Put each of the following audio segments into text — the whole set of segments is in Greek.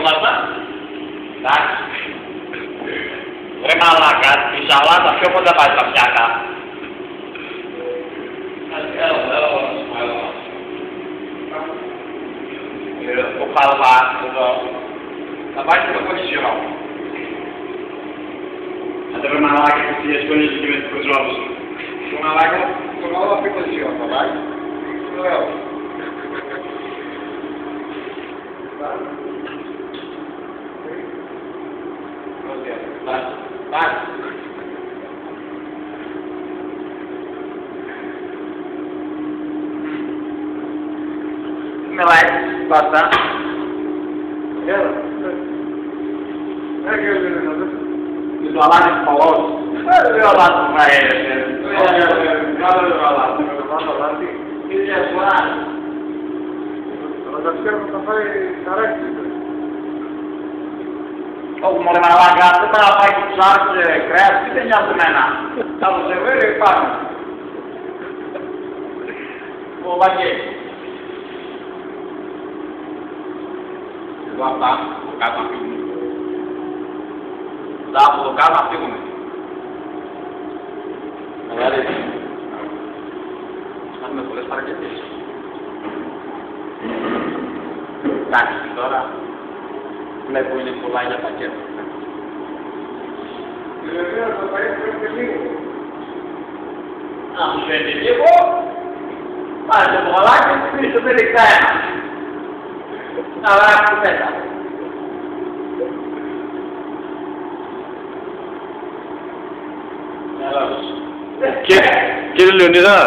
ήμασταν. Εντάξει. Βρε μαλάκα, η σαλάτα πιο κοντά πάει στα πιάτα. Ο χαλβά εδώ. Θα πάει και το κοτσιό. Άντε βρε μαλάκα, και τις σκονίζεις και με τις κουζόλους. Το μαλάκα, το καλό θα πει κοτσιό, θα πάει. Το λέω. Bye. Me vai, basta. Isso lá de Paulo. Eu lá para ele. Όχι μωρέ μαλάκα, δεν θα πάει και ψάρες και κρέας, τι δεν νοιάζει εμένα. Θα το σερβέρει πάνω. Ο Βαγγέλης. Εδώ αυτά, από το κάτω να φύγουμε. Αυτά από το κάτω να φύγουμε. Δηλαδή, έχουμε πολλές παρακετήσεις. Εντάξει, τώρα. Βλέπω είναι πολλά για πακέτο. Βεβαίως θα πάει και λίγο. Αν σου φαίνεται λίγο, πάρε το μπολάκι και πίσω πέριξα ένα. Να βράξει το πέτα. Κύριε Λεωνίδα,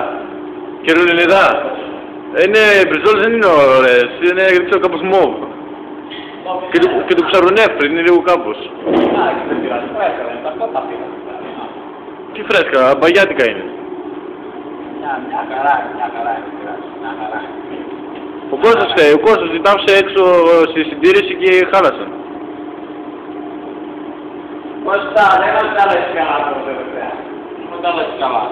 είναι μπριζόλες, δεν είναι ωραίες, είναι γρήψο κάπως μόβ. Και το ψαρουνέφρι, είναι λίγο κάπως. Εντάξει, δεν πειράζει, φρέσκα δεν είναι, αυτό τα πήρα. Τι φρέσκα, μπαγιάτικα είναι. Μια χαρά, δεν πειράζει, μια χαρά. Ο Κώστας ζητάψε έξω στη συντήρηση και χάλασαν. Κώστα, δεν μας τα λες καλά το τελευταία. Δεν μας τα λες καλά.